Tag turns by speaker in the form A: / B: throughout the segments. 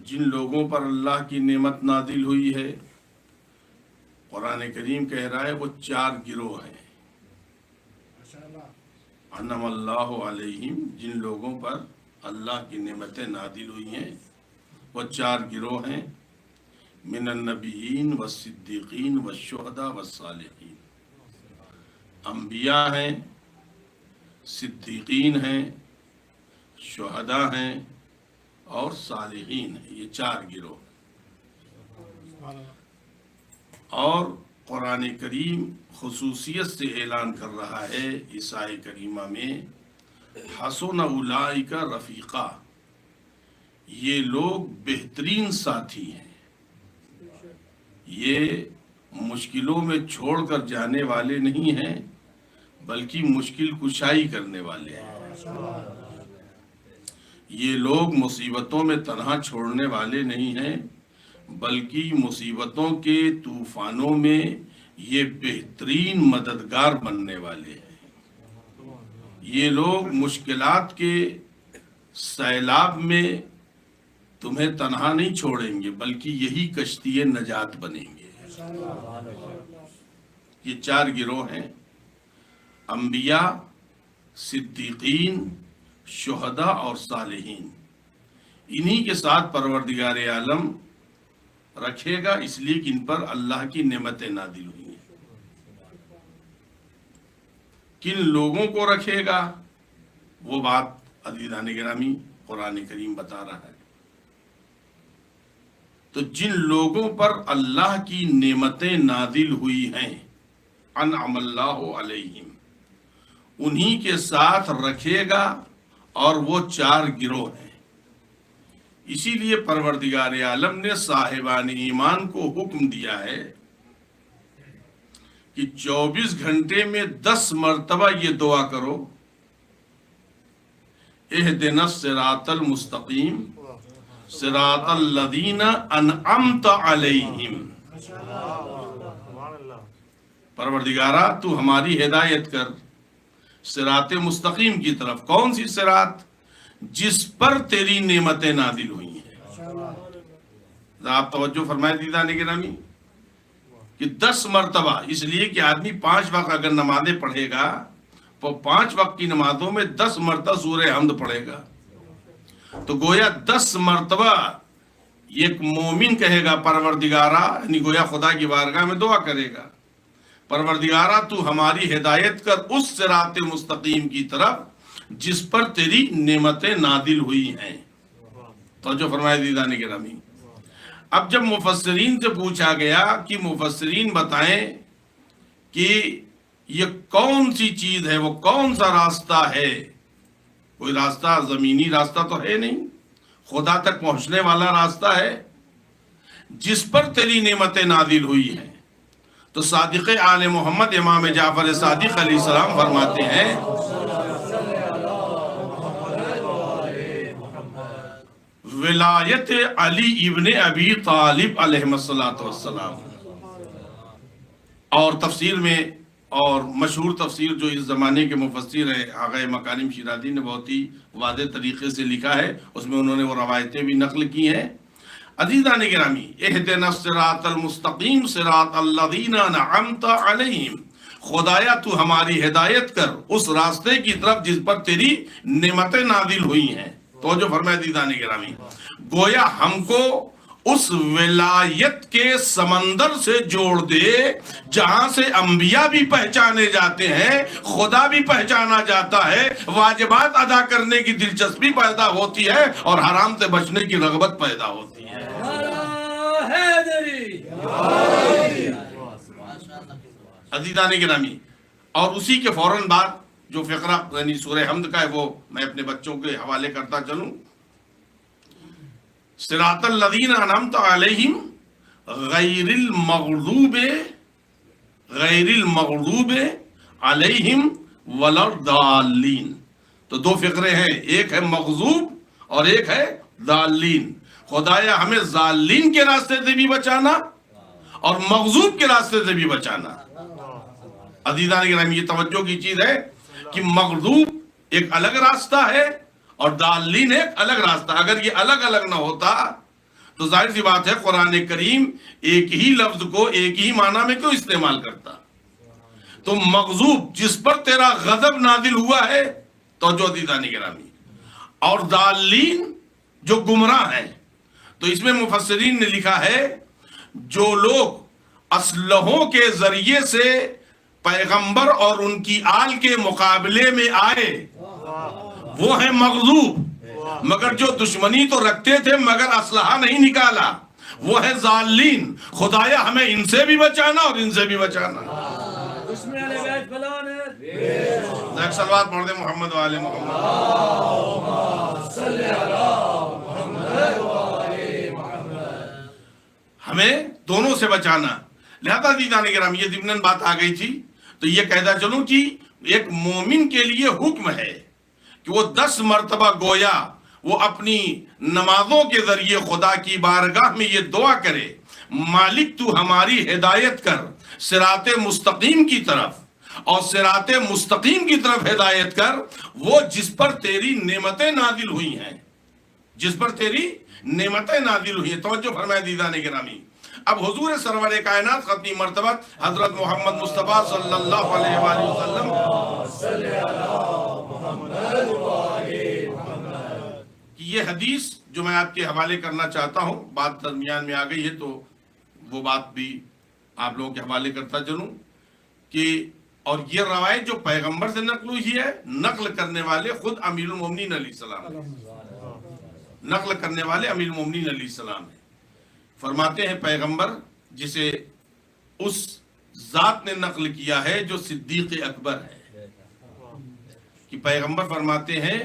A: جن لوگوں پر اللہ کی نعمت نازل ہوئی ہے، قرآن کریم کہہ رہا ہے وہ 4 گروہ ہیں۔ انعم اللہ علیہم، جن لوگوں پر اللہ کی نعمتیں نازل ہوئی ہیں وہ 4 گروہ ہیں، من النبیین والصدیقین والشہداء والصالحین۔ انبیاء ہیں، صدیقین ہیں، شہداء ہیں اور صالحین ہیں، یہ 4 گروہ۔ اور قرآن کریم خصوصیت سے اعلان کر رہا ہے اس آیت کریمہ میں، حسن اولئک رفیقا، یہ لوگ بہترین ساتھی ہیں، یہ مشکلوں میں چھوڑ کر جانے والے نہیں ہیں بلکہ مشکل کشائی کرنے والے ہیں۔ یہ لوگ مصیبتوں میں تنہا چھوڑنے والے نہیں ہیں بلکہ مصیبتوں کے طوفانوں میں یہ بہترین مددگار بننے والے ہیں۔ یہ لوگ مشکلات کے سیلاب میں تمہیں تنہا نہیں چھوڑیں گے بلکہ یہی کشتی نجات بنیں گے۔ یہ 4 گروہ ہیں، انبیاء، صدیقین، شہداء اور صالحین۔ انہی کے ساتھ پروردگار عالم رکھے گا، اس لیے کہ ان پر اللہ کی نعمتیں نازل ہوئی ہیں۔ کن لوگوں کو رکھے گا وہ بات عزیزان گرامی قرآن کریم بتا رہا ہے۔ تو جن لوگوں پر اللہ کی نعمتیں نازل ہوئی ہیں، انعم اللہ علیہم، انہی کے ساتھ رکھے گا، اور وہ 4 گروہ ہیں۔ اسی لیے پروردگار عالم نے صاحبان ایمان کو حکم دیا ہے کہ 24 گھنٹے میں 10 مرتبہ یہ دعا کرو، اہدنا الصراط المستقیم صراط الذین انعمت علیہم۔ پروردگارہ تو ہماری ہدایت کر صراط مستقیم کی طرف۔ کون سی صراط؟ جس پر تیری نعمتیں نازل ہوئی ہیں۔ آپ توجہ فرمائے دیدان گرامی کہ 10 مرتبہ، اس لیے کہ آدمی 5 وقت اگر نمازیں پڑھے گا تو 5 وقت کی نمازوں میں 10 مرتبہ سورہ حمد پڑھے گا، تو گویا 10 مرتبہ ایک مومن کہے گا پروردگارہ، یعنی گویا خدا کی بارگاہ میں دعا کرے گا، پروردگارہ تو ہماری ہدایت کر اس صراط مستقیم کی طرف جس پر تیری نعمتیں نازل ہوئی ہیں۔ توجہ فرمائے دیدان گرامی۔ اب جب مفسرین سے پوچھا گیا کہ مفسرین بتائیں کہ یہ کون سی چیز ہے، وہ کون سا راستہ ہے، کوئی راستہ زمینی راستہ تو ہے نہیں، خدا تک پہنچنے والا راستہ ہے جس پر تیری نعمتیں نازل ہوئی ہیں۔ تو صادق آل محمد امام جعفر صادق علیہ السلام فرماتے ہیں، ولایت علی ابن ابی طالب علیہ السلام۔ اور تفسیر میں، اور مشہور تفسیر جو اس زمانے کے مفسر ہیں آغا مکارم شیرازی نے بہت ہی واضح طریقے سے لکھا ہے، اس میں انہوں نے وہ روایتیں بھی نقل کی ہیں۔ عزیزان گرامی، اہدنا الصراط المستقیم صراط الذین انعمت علیہم، خدایا تو ہماری ہدایت کر اس راستے کی طرف جس پر تیری نعمتیں نازل ہوئی ہیں۔ تو جو فرمائے عزیزان گرامی، گویا ہم کو اس ولایت کے سمندر سے جوڑ دے جہاں سے انبیاء بھی پہچانے جاتے ہیں، خدا بھی پہچانا جاتا ہے، واجبات ادا کرنے کی دلچسپی پیدا ہوتی ہے اور حرام سے بچنے کی رغبت پیدا ہوتی ہے۔ عزیزان گرامی، اور اسی کے فوراً بعد جو فقرہ یعنی سورہ حمد کا ہے وہ میں اپنے بچوں کے حوالے کرتا چلوں۔ صراط الذین انعمت علیہم غیر المغضوب علیہم ولا الضالین۔ تو 2 فقرے ہیں، ایک ہے مغضوب اور ایک ہے ضالین۔ خدایا ہمیں ضالین کے راستے سے بھی بچانا اور مغضوب کے راستے سے بھی بچانا۔ عزیزان گرامی، یہ توجہ کی چیز ہے کہ مغضوب ایک الگ راستہ ہے اور ضالین ایک الگ راستہ۔ اگر یہ الگ الگ نہ ہوتا تو ظاہر سی بات ہے قرآن کریم ایک ہی لفظ کو ایک ہی معنی میں کیوں استعمال کرتا؟ تو مغضوب جس پر تیرا غضب نازل ہوا ہے، توجہ عزیزان گرامی، اور ضالین جو گمراہ ہیں، تو اس میں مفسرین نے لکھا ہے جو لوگ اسلحوں کے ذریعے سے پیغمبر اور ان کی آل کے مقابلے میں آئے وہ ہیں مغضوب، مگر جو دشمنی تو رکھتے تھے مگر اسلحہ نہیں نکالا وہ ہے ضالین۔ خدایا ہمیں ان سے بھی بچانا اور ان سے بھی بچانا۔ ایک صلوات پڑھ دیں محمد والے محمد۔ ہمیں دونوں سے بچانا۔ لہذا عزیزان کرام یہ ضمناً بات آ گئی تھی تو یہ کہتا چلوں کہ ایک مومن کے لیے حکم ہے کہ وہ 10 مرتبہ گویا وہ اپنی نمازوں کے ذریعے خدا کی بارگاہ میں یہ دعا کرے، مالک تو ہماری ہدایت کر صراط مستقیم کی طرف، اور صراط مستقیم کی طرف ہدایت کر وہ جس پر تیری نعمتیں نازل ہوئی ہیں، جس پر تیری نعمتیں نازل ہوئی ہیں۔ توجہ فرمائے عزیزان گرامی، اب حضور سرور کائنات ختمی مرتبت حضرت محمد مصطفیٰ صلی اللہ علیہ وآلہ وسلم کی یہ حدیث جو میں آپ کے حوالے کرنا چاہتا ہوں، بات درمیان میں آ گئی ہے تو وہ بات بھی آپ لوگوں کے حوالے کرتا چلوں کہ اور یہ روایت جو پیغمبر سے نقل ہوئی ہے، نقل کرنے والے خود امیر المومنین علیہ السلام ہیں، نقل کرنے والے امیر المومنین علیہ السلام ہیں۔ فرماتے ہیں پیغمبر جسے اس ذات نے نقل کیا ہے جو صدیق اکبر ہے، کہ پیغمبر فرماتے ہیں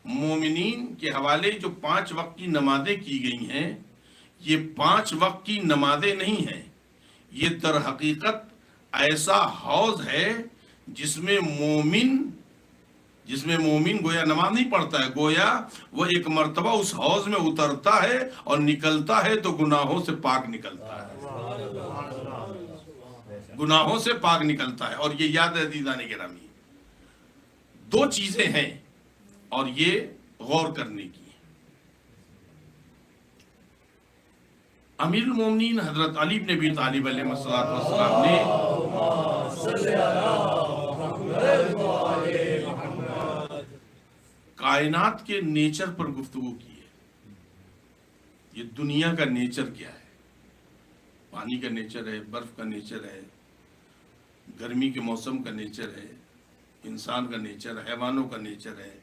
A: مومنین کے حوالے جو 5 وقت کی نمازیں کی گئی ہیں، یہ 5 وقت کی نمازیں نہیں ہیں، یہ در حقیقت ایسا حوض ہے جس میں مومن گویا نماز نہیں پڑھتا ہے، گویا وہ ایک مرتبہ اس حوض میں اترتا ہے اور نکلتا ہے تو گناہوں سے پاک نکلتا ہے، گناہوں سے پاک نکلتا ہے۔ اور یہ یاد ہے عزیزان گرامی، 2 چیزیں ہیں اور یہ غور کرنے کی۔ امیر المومنین حضرت علی بن ابی طالب علیہ السلام نے کائنات کے نیچر پر گفتگو کی ہے۔ یہ دنیا کا نیچر کیا ہے؟ پانی کا نیچر ہے، برف کا نیچر ہے، گرمی کے موسم کا نیچر ہے، انسان کا نیچر ہے، حیوانوں کا نیچر ہے،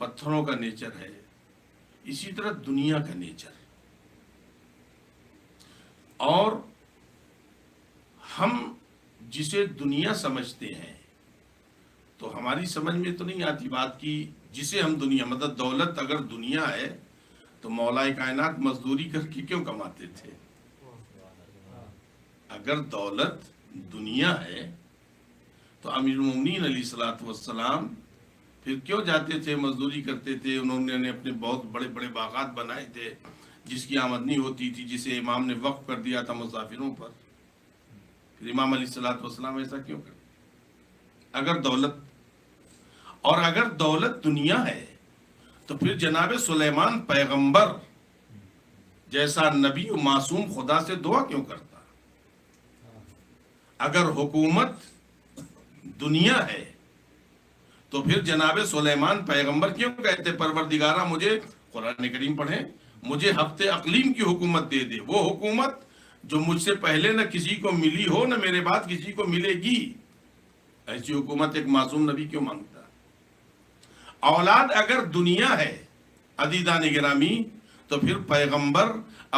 A: پتھروں کا نیچر ہے، اسی طرح دنیا کا نیچر۔ اور ہم جسے دنیا سمجھتے ہیں تو ہماری سمجھ میں تو نہیں آتی بات کی جسے ہم دنیا، مطلب دولت اگر دنیا ہے تو مولا کائنات مزدوری کر کے کیوں کماتے تھے؟ اگر دولت دنیا ہے تو امیر المومنین علیہ الصلوۃ والسلام پھر کیوں جاتے تھے، مزدوری کرتے تھے؟ انہوں نے اپنے بہت بڑے بڑے باغات بنائے تھے جس کی آمدنی ہوتی تھی، جسے امام نے وقف کر دیا تھا مسافروں پر۔ پھر امام علیہ الصلوۃ والسلام ایسا کیوں کرتے؟ اگر دولت دنیا ہے تو پھر جناب سلیمان پیغمبر جیسا نبی و معصوم خدا سے دعا کیوں کرتا؟ اگر حکومت دنیا ہے تو پھر جناب سلیمان پیغمبر کیوں کہتے پروردگارہ مجھے، قرآن کریم پڑھیں، مجھے ہفت اقلیم کی حکومت دے دے، وہ حکومت جو مجھ سے پہلے نہ کسی کو ملی ہو نہ میرے بعد کسی کو ملے گی۔ ایسی حکومت ایک معصوم نبی کیوں مانگتا؟ اولاد اگر دنیا ہے عزیزان گرامی تو پھر پیغمبر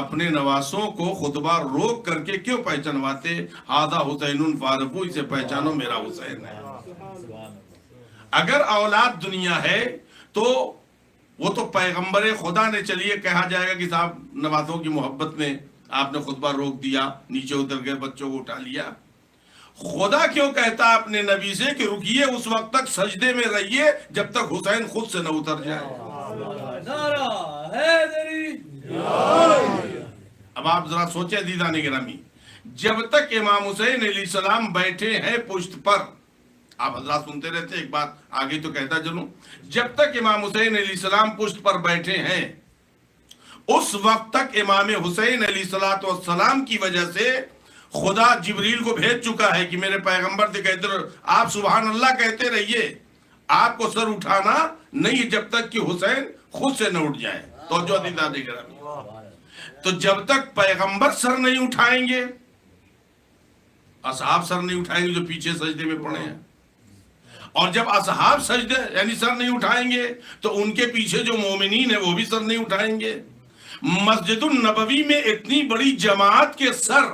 A: اپنے نواسوں کو خطبہ روک کر کے کیوں پہچانواتے؟ ھذا حسین فارفو، اسے پہچانو میرا حسین ہے۔ اگر اولاد دنیا ہے تو وہ تو پیغمبر خدا نے، چلیے کہا جائے گا کہ صاحب نوازوں کی محبت میں آپ نے خطبہ روک دیا، نیچے اتر گئے، بچوں کو اٹھا لیا۔ خدا کیوں کہتا اپنے نبی سے کہ رکیے اس وقت تک سجدے میں رہیے جب تک حسین خود سے نہ اتر جائے؟ اب آپ ذرا سوچیں عزیزان گرامی، جب تک امام حسین علیہ السلام بیٹھے ہیں پشت پر، آپ حضرات سنتے رہتے، ایک بات آگے تو کہتا چلوں، جب تک امام حسین علیہ السلام پشت پر بیٹھے ہیں اس وقت تک امام حسین علیہ الصلوۃ والسلام کی وجہ سے خدا جبریل کو بھیج چکا ہے کہ میرے پیغمبر سے کہتے رہو، آپ سبحان اللہ کہتے رہیے، آپ کو سر اٹھانا نہیں جب تک کہ حسین خود سے نہ اٹھ جائے۔ توجہ دیدار گرامی، تو جب تک پیغمبر سر نہیں اٹھائیں گے، اصحاب سر نہیں اٹھائیں گے جو پیچھے سجدے میں پڑے ہیں، اور جب اصحاب سجدے یعنی سر نہیں اٹھائیں گے تو ان کے پیچھے جو مومنین ہیں وہ بھی سر نہیں اٹھائیں گے۔ مسجد النبوی میں اتنی بڑی جماعت کے سر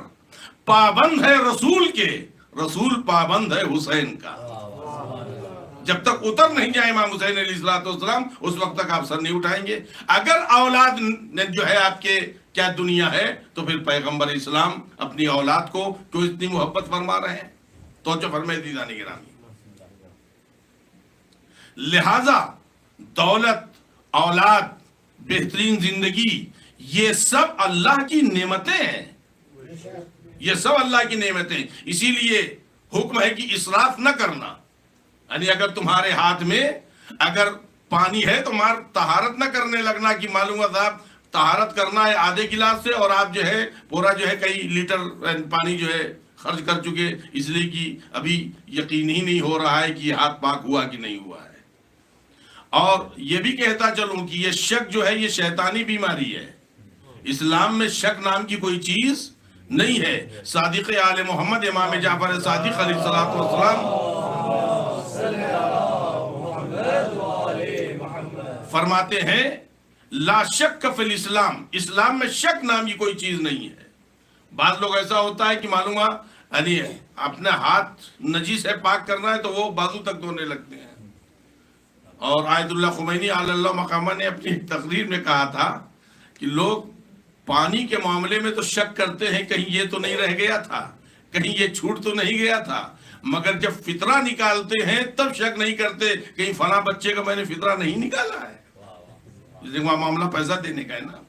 A: پابند ہے رسول کے، رسول پابند ہے حسین کا۔ جب تک اتر نہیں جائے امام حسین علیہ السلام اس وقت تک آپ سر نہیں اٹھائیں گے۔ اگر اولاد جو ہے آپ کے کیا دنیا ہے تو پھر پیغمبر اسلام اپنی اولاد کو کیوں اتنی محبت فرما رہے ہیں؟ توجہ فرمائے دیدان گرامی، لہذا دولت، اولاد، بہترین زندگی، یہ سب اللہ کی نعمتیں ہیں، یہ سب اللہ کی نعمتیں۔ اسی لیے حکم ہے کہ اسراف نہ کرنا، یعنی اگر تمہارے ہاتھ میں اگر پانی ہے تو مار طہارت نہ کرنے لگنا کہ معلوم ہے صاحب طہارت کرنا ہے آدھے گلاس سے اور آپ جو ہے پورا جو ہے کئی لیٹر پانی جو ہے خرچ کر چکے، اس لیے کہ ابھی یقین ہی نہیں ہو رہا ہے کہ یہ ہاتھ پاک ہوا کہ نہیں ہوا ہے۔ اور یہ بھی کہتا چلوں کہ یہ شک جو ہے یہ شیطانی بیماری ہے، اسلام میں شک نام کی کوئی چیز نہیں ہے۔ صادق آل محمد امام جعفر صادق علیہ الصلوۃ والسلام فرماتے ہیں لا شک فی الاسلام، اسلام میں شک نام کی کوئی چیز نہیں ہے۔ بعض لوگ ایسا ہوتا ہے کہ معلوم یعنی اپنے ہاتھ نجیس ہے پاک کرنا ہے تو وہ بازو تک دھونے لگتے ہیں۔ اور آیت اللہ خمینی علی اللہ مقامہ نے اپنی تقریر میں کہا تھا کہ لوگ پانی کے معاملے میں تو شک کرتے ہیں کہیں یہ تو نہیں رہ گیا تھا، کہیں یہ چھوٹ تو نہیں گیا تھا، مگر جب فطرہ نکالتے ہیں تب شک نہیں کرتے کہیں فلاں بچے کا میں نے فطرہ نہیں نکالا ہے، وہاں معاملہ پیسہ دینے کا ہے نا۔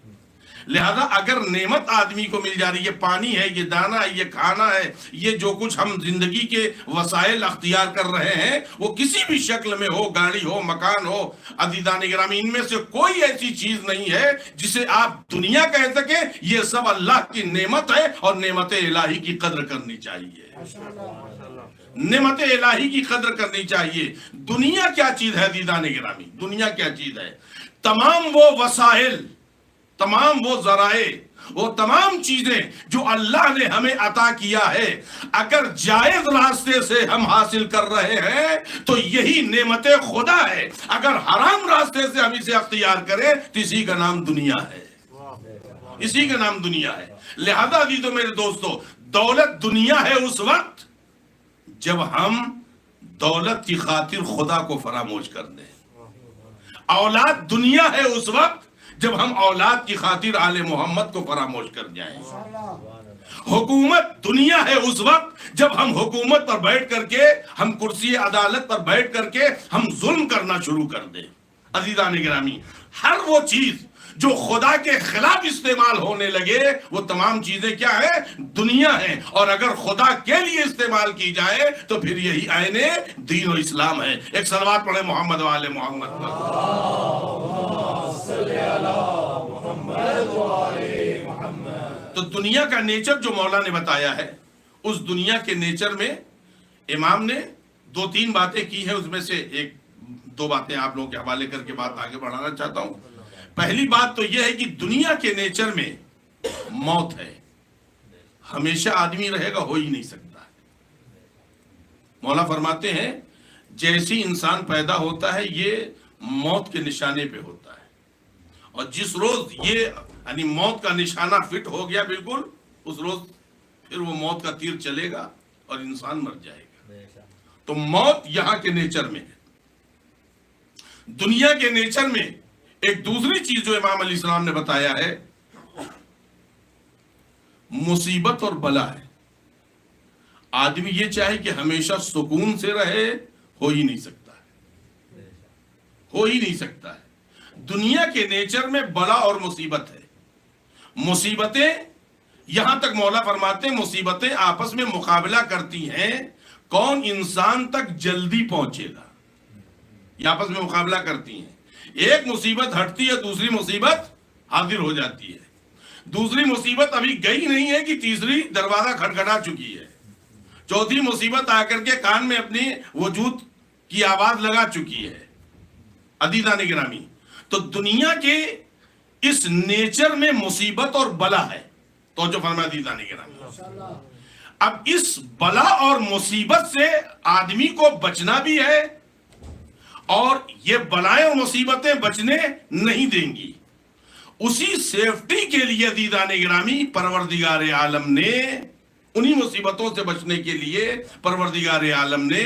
A: لہذا اگر نعمت آدمی کو مل جا رہی ہے، یہ پانی ہے، یہ دانا ہے، یہ کھانا ہے، یہ جو کچھ ہم زندگی کے وسائل اختیار کر رہے ہیں وہ کسی بھی شکل میں ہو، گاڑی ہو، مکان ہو، عزیزان گرامی ان میں سے کوئی ایسی چیز نہیں ہے جسے آپ دنیا کہہ سکیں، یہ سب اللہ کی نعمت ہے اور نعمت الہی کی قدر کرنی چاہیے، نعمت الہی کی قدر کرنی چاہیے۔ دنیا کیا چیز ہے عزیزان گرامی؟ دنیا کیا چیز ہے؟ تمام وہ وسائل، تمام وہ ذرائع، وہ تمام چیزیں جو اللہ نے ہمیں عطا کیا ہے، اگر جائز راستے سے ہم حاصل کر رہے ہیں تو یہی نعمت خدا ہے، اگر حرام راستے سے ہم اسے اختیار کریں تو اسی کا نام دنیا ہے، اسی کا نام دنیا ہے۔ لہذا عزیزو میرے دوستو، دولت دنیا ہے اس وقت جب ہم دولت کی خاطر خدا کو فراموش کر دیں، اولاد دنیا ہے اس وقت جب ہم اولاد کی خاطر آل محمد کو فراموش کر جائیں، حکومت دنیا ہے اس وقت جب ہم حکومت پر بیٹھ کر کے، ہم کرسی عدالت پر بیٹھ کر کے ہم ظلم کرنا شروع کر دیں۔ عزیزان گرامی، ہر وہ چیز جو خدا کے خلاف استعمال ہونے لگے وہ تمام چیزیں کیا ہیں؟ دنیا ہیں، اور اگر خدا کے لیے استعمال کی جائے تو پھر یہی عین دین و اسلام ہے۔ ایک صلوات پڑھیں محمد و آل محمد پر۔ تو دنیا کا نیچر جو مولا نے بتایا ہے، اس دنیا کے نیچر میں امام نے دو تین باتیں کی ہیں، اس میں سے ایک دو باتیں آپ لوگوں کے حوالے کر کے بات آگے بڑھانا چاہتا ہوں۔ پہلی بات تو یہ ہے کہ دنیا کے نیچر میں موت ہے، ہمیشہ آدمی رہے گا، ہو ہی نہیں سکتا ہے۔ مولا فرماتے ہیں جیسی انسان پیدا ہوتا ہے یہ موت کے نشانے پہ ہوتا ہے، اور جس روز یہ یعنی موت کا نشانہ فٹ ہو گیا بالکل، اس روز پھر وہ موت کا تیر چلے گا اور انسان مر جائے گا۔ تو موت یہاں کے نیچر میں ہے۔ دنیا کے نیچر میں ایک دوسری چیز جو امام علیہ السلام نے بتایا ہے، مصیبت اور بلا ہے۔ آدمی یہ چاہے کہ ہمیشہ سکون سے رہے، ہو ہی نہیں سکتا ہے، ہو ہی نہیں سکتا ہے۔ دنیا کے نیچر میں بلا اور مصیبت ہے۔ مصیبتیں یہاں تک مولا فرماتے ہیں مصیبتیں آپس میں مقابلہ کرتی ہیں، کون انسان تک جلدی پہنچے گا، یہ آپس میں مقابلہ کرتی ہیں۔ ایک مصیبت ہٹتی ہے دوسری مصیبت حاضر ہو جاتی ہے. دوسری مصیبت ابھی گئی نہیں ہے کہ تیسری دروازہ کھٹکھٹا چکی ہے. چوتھی مصیبت آ کر کے کان میں اپنی وجود کی آواز لگا چکی ہے. عزیزان گرامی، تو دنیا کے اس نیچر میں مصیبت اور بلا ہے. تو جو فرمایا عزیزان گرامی، اب اس بلا اور مصیبت سے آدمی کو بچنا بھی ہے، اور یہ بلائیں اور مصیبتیں بچنے نہیں دیں گی. اسی سیفٹی کے لیے عزیزان گرامی پروردگار عالم نے، انہی مصیبتوں سے بچنے کے لیے پروردگار عالم نے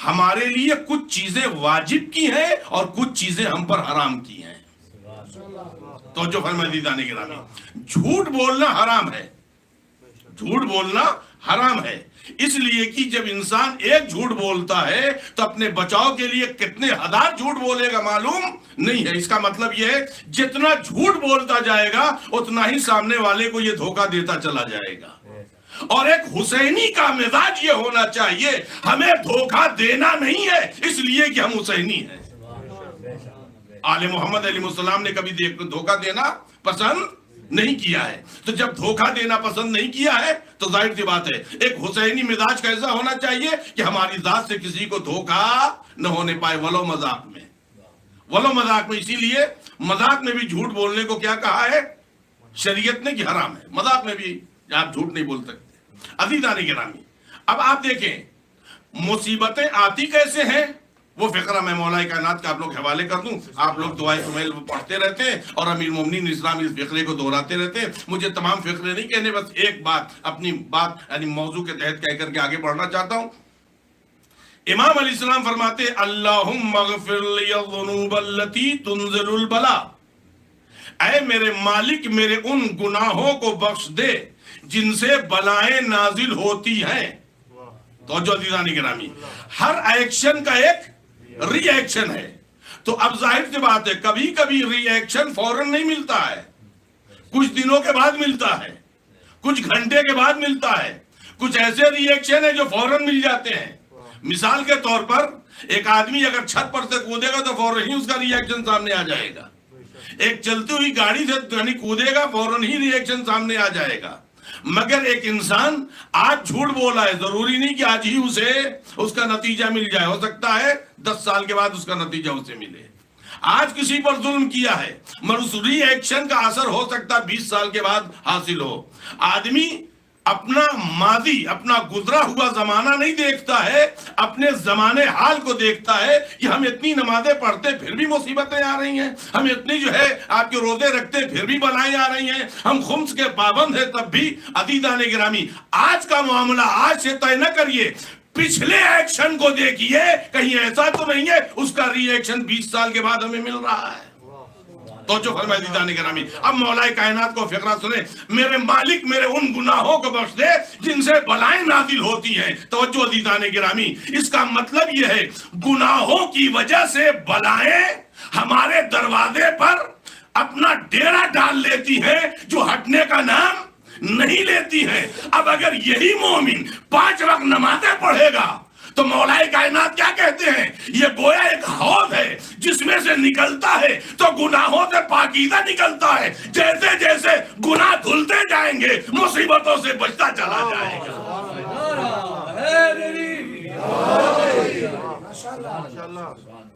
A: ہمارے لیے کچھ چیزیں واجب کی ہیں اور کچھ چیزیں ہم پر حرام کی ہیں. تو جو فرمایا عزیزان گرامی، جھوٹ بولنا حرام ہے. جھوٹ بولنا حرام ہے، اس لیے کہ جب انسان ایک جھوٹ بولتا ہے تو اپنے بچاؤ کے لیے کتنے ہزار جھوٹ بولے گا معلوم نہیں ہے. اس کا مطلب یہ ہے جتنا جھوٹ بولتا جائے گا اتنا ہی سامنے والے کو یہ دھوکہ دیتا چلا جائے گا. اور ایک حسینی کا مزاج یہ ہونا چاہیے، ہمیں دھوکہ دینا نہیں ہے اس لیے کہ ہم حسینی ہیں. آل محمد علیہ السلام نے کبھی دھوکہ دینا پسند نہیں کیا ہے. تو جب دھوکہ دینا پسند نہیں کیا ہے تو ظاہر سی بات ہے ایک حسینی مزاج کیسا ہونا چاہیے کہ ہماری ذات سے کسی کو دھوکہ نہ ہونے پائے، ولو مذاق میں. ولو مذاق میں. اسی لیے مذاق میں بھی جھوٹ بولنے کو کیا کہا ہے شریعت نے کہ حرام ہے. مذاق میں بھی آپ جھوٹ نہیں بول سکتے. عزیزان گرامی، اب آپ دیکھیں مصیبتیں آتی کیسے ہیں. وہ فقرہ میں مولا کائنات کا آپ لوگ حوالے کر دوں. آپ لوگ دعائے سمیل پڑھتے رہتے ہیں اور امیر المومنین اسلام اس فقرے کو دہراتے رہتے ہیں. مجھے تمام فقرے نہیں کہنے، بس ایک بات اپنی بات یعنی موضوع کے تحت کہہ کر کے آگے بڑھنا چاہتا ہوں. امام علیہ السلام فرماتے اللہم اغفر لی الذنوب التي تنزل البلاء، اے میرے مالک میرے ان گناہوں کو بخش دے جن سے بلائیں نازل ہوتی ہیں. تو جو عزیزان گرامی، ہر ایکشن کا ایک ری ایکشن ہے. تو اب ظاہر سی بات ہے کبھی کبھی ری ایکشن فوراً نہیں ملتا ہے، کچھ دنوں کے بعد ملتا ہے، کچھ گھنٹے کے بعد ملتا ہے. کچھ ایسے ری ایکشن ہے جو فوراً مل جاتے ہیں. مثال کے طور پر ایک آدمی اگر چھت پر سے کودے گا تو فوراً ہی اس کا ری ایکشن سامنے آ جائے گا. ایک چلتی ہوئی گاڑی سے کودے گا فوراً ہی ری ایکشن سامنے آ جائے گا. مگر ایک انسان آج جھوٹ بولا ہے، ضروری نہیں کہ آج ہی اسے اس کا نتیجہ مل جائے. ہو سکتا ہے 10 سال کے بعد اس کا نتیجہ اسے ملے. آج کسی پر ظلم کیا ہے مگر اس ری ایکشن کا اثر ہو سکتا ہے 20 سال کے بعد حاصل ہو. آدمی اپنا ماضی، اپنا گزرا ہوا زمانہ نہیں دیکھتا ہے، اپنے زمانے حال کو دیکھتا ہے کہ ہم اتنی نمازیں پڑھتے پھر بھی مصیبتیں آ رہی ہیں، ہم اتنی جو ہے آپ کے روزے رکھتے پھر بھی بلائیں آ رہی ہیں، ہم خمس کے پابند ہیں تب بھی. عزیزان گرامی، آج کا معاملہ آج سے طے نہ کریے، پچھلے ایکشن کو دیکھیے، کہیں ایسا تو نہیں ہے اس کا ری ایکشن 20 سال کے بعد ہمیں مل رہا ہے. تو جو فرمایا عزیزان گرامی، اب مولا کائنات کو فقرہ سنیں، میرے مالک میرے ان گناہوں کو بخش دے جن سے بلائیں نازل ہوتی ہیں. توجہ عزیزان گرامی، اس کا مطلب یہ ہے گناہوں کی وجہ سے بلائیں ہمارے دروازے پر اپنا ڈیرا ڈال لیتی ہیں جو ہٹنے کا نام نہیں لیتی ہیں. اب اگر یہی مومن 5 وقت نمازیں پڑھے گا تو مولا کائنات کیا کہتے ہیں، یہ گویا ایک حوض ہے جس میں سے نکلتا ہے تو گناہوں سے پاکیزہ نکلتا ہے. جیسے جیسے گناہ دھلتے جائیں گے مصیبتوں سے بچتا چلا جائے گا.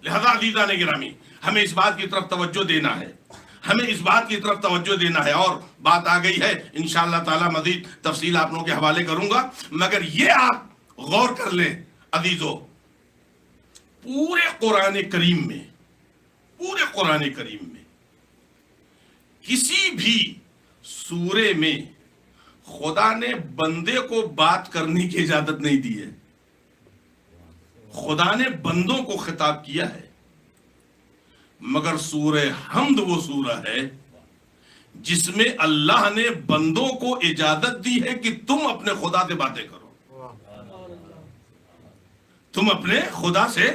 A: لہذا عزیزان گرامی، ہمیں اس بات کی طرف توجہ دینا ہے، ہمیں اس بات کی طرف توجہ دینا ہے. اور بات آ گئی ہے انشاءاللہ تعالی مزید تفصیل آپ لوگوں کے حوالے کروں گا. مگر یہ آپ غور کر لیں عزیزو، پورے قرآن کریم میں کسی بھی سورے میں خدا نے بندے کو بات کرنے کی اجازت نہیں دی ہے. خدا نے بندوں کو خطاب کیا ہے. مگر سورہ حمد وہ سورہ ہے جس میں اللہ نے بندوں کو اجازت دی ہے کہ تم اپنے خدا سے باتیں کرو، تم اپنے خدا سے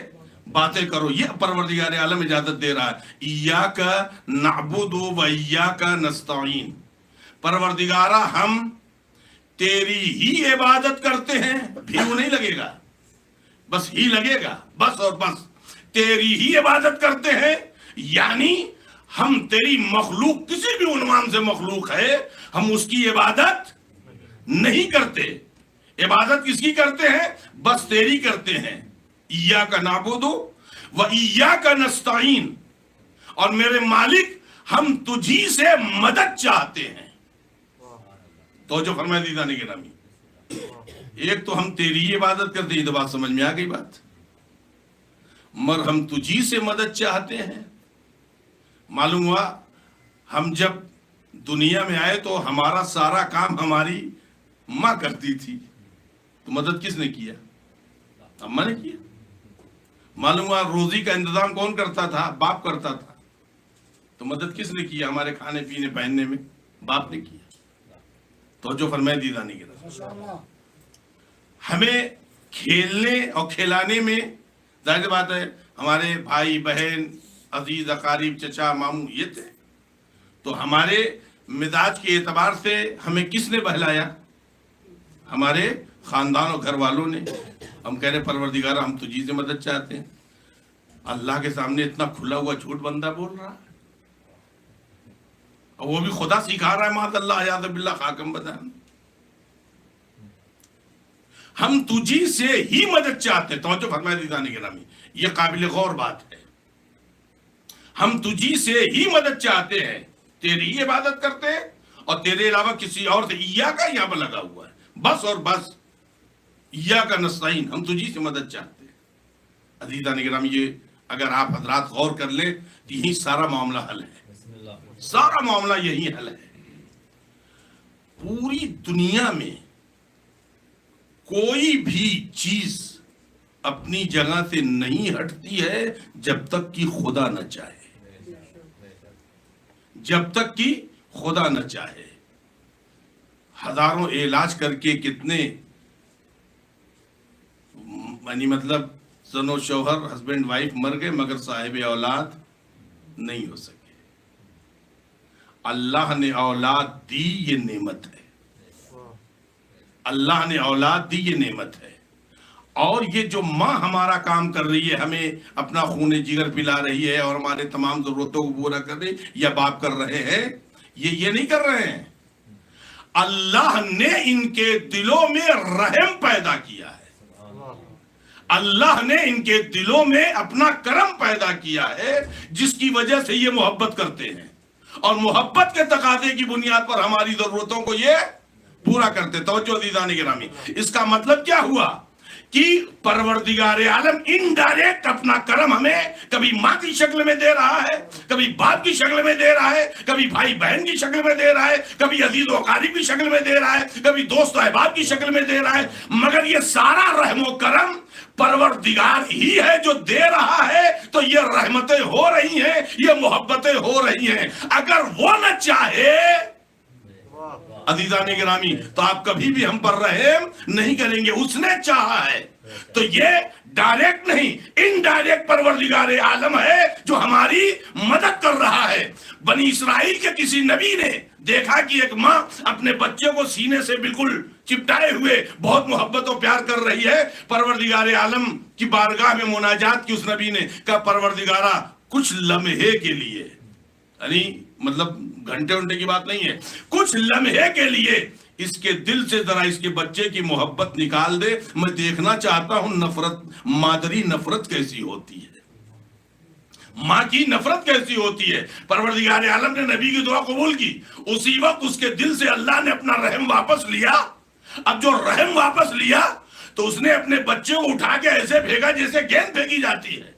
A: باتیں کرو. یہ پروردگار عالم اجازت دے رہا ہے. ایاک نعبد و ایاک نستعین، پروردگارہ ہم تیری ہی عبادت کرتے ہیں. بھی وہ نہیں لگے گا، بس ہی لگے گا، بس اور بس تیری ہی عبادت کرتے ہیں. یعنی ہم تیری مخلوق کسی بھی عنوان سے مخلوق ہے، ہم اس کی عبادت نہیں کرتے. عبادت کس کی کرتے ہیں؟ بس تیری کرتے ہیں. ایاک نعبد و ایاک نستعین، اور میرے مالک ہم تجھی سے مدد چاہتے ہیں. تو جو فرمایا دیدان گرامی، ایک تو ہم تیری عبادت کرتے ہیں، یہ تو بات سمجھ میں آ گئی بات، مگر ہم تجھی سے مدد چاہتے ہیں. معلوم ہوا ہم جب دنیا میں آئے تو ہمارا سارا کام ہماری ماں کرتی تھی، تو مدد کس نے کیا؟ اماں نے کیا. معلوم ہوا روزی کا انتظام کون کرتا تھا؟ باپ کرتا تھا. تو مدد کس نے کیا ہمارے کھانے پینے پہننے میں؟ باپ نے کیا. تو جو فرمائے دیدانی گرامی، ہمیں کھیلنے اور کھلانے میں ظاہر بات ہے ہمارے بھائی بہن عزیز اقارب چچا ماموں یہ تھے، تو ہمارے مزاج کے اعتبار سے ہمیں کس نے بہلایا؟ ہمارے خاندان اور گھر والوں نے. ہم کہہ رہے پروردگارہ ہم تجھی سے مدد چاہتے ہیں. اللہ کے سامنے اتنا کھلا ہوا جھوٹ بندہ بول رہا ہے، اور وہ بھی خدا سکھا رہا ہے، معاذ اللہ یاد باللہ خاکم بدن. ہم تجھی سے ہی مدد چاہتے ہیں. توجہ فرمائے دیدان گرامی، یہ قابل غور بات ہے. ہم تجھی سے ہی مدد چاہتے ہیں، تیری ہی عبادت کرتے ہیں، اور تیرے علاوہ کسی اور سے. ایاک کا یہاں پر لگا ہوا ہے، بس اور بس. ایاک نستعین، ہم تجھی سے مدد چاہتے ہیں. عزیزان گرامی، یہ اگر آپ حضرات غور کر لیں تو یہی سارا معاملہ حل ہے. سارا معاملہ یہی حل ہے. پوری دنیا میں کوئی بھی چیز اپنی جگہ سے نہیں ہٹتی ہے جب تک کہ خدا نہ چاہے. جب تک کہ خدا نہ چاہے. ہزاروں علاج کر کے کتنے یعنی مطلب زن و شوہر ہسبینڈ وائف مر گئے مگر صاحب اولاد نہیں ہو سکے. اللہ نے اولاد دی، یہ نعمت ہے. اللہ نے اولاد دی، یہ نعمت ہے. اور یہ جو ماں ہمارا کام کر رہی ہے، ہمیں اپنا خون جگر پلا رہی ہے اور ہمارے تمام ضرورتوں کو پورا کر رہی ہے، یا باپ کر رہے ہیں، یہ نہیں کر رہے ہیں. اللہ نے ان کے دلوں میں رحم پیدا کیا ہے. اللہ نے ان کے دلوں میں اپنا کرم پیدا کیا ہے، جس کی وجہ سے یہ محبت کرتے ہیں، اور محبت کے تقاضے کی بنیاد پر ہماری ضرورتوں کو یہ پورا کرتے. توجہ عزیزان گرامی، اس کا مطلب کیا ہوا کہ پروردگار عالم انڈائریکٹ اپنا کرم ہمیں کبھی ماں کی شکل میں دے رہا ہے، کبھی باپ کی شکل میں دے رہا ہے، کبھی بھائی بہن کی شکل میں دے رہا ہے، کبھی عزیز و اقارب کی شکل میں دے رہا ہے، کبھی دوست و احباب کی شکل میں دے رہا ہے. مگر یہ سارا رحم و کرم پروردگار ہی ہے جو دے رہا ہے. تو یہ رحمتیں ہو رہی ہیں، یہ محبتیں ہو رہی ہیں. اگر وہ نہ چاہے عزیزان گرامی تو آپ کبھی بھی ہم پر رحم نہیں کریں گے. اس نے چاہا ہے. تو یہ ڈائریکٹ نہیں، انڈائریکٹ پروردگار عالم ہے جو ہماری مدد کر رہا ہے. بنی اسرائیل کے کسی نبی نے دیکھا کہ ایک ماں اپنے بچے کو سینے سے بالکل چپٹائے ہوئے بہت محبت و پیار کر رہی ہے. پروردگار عالم کی بارگاہ میں مناجات کی اس نبی نے کہا پروردگارہ کچھ لمحے کے لیے، یعنی مطلب گھنٹے گھنٹے کی بات نہیں ہے، کچھ لمحے کے لیے اس کے دل سے ذرا اس کے بچے کی محبت نکال دے. میں دیکھنا چاہتا ہوں نفرت، مادری نفرت کیسی ہوتی ہے، ماں کی نفرت کیسی ہوتی ہے. پروردگار عالم نے نبی کی دعا قبول کی. اسی وقت اس کے دل سے اللہ نے اپنا رحم واپس لیا. اب جو رحم واپس لیا تو اس نے اپنے بچے کو اٹھا کے ایسے پھینکا جیسے گیند پھینکی جاتی ہے،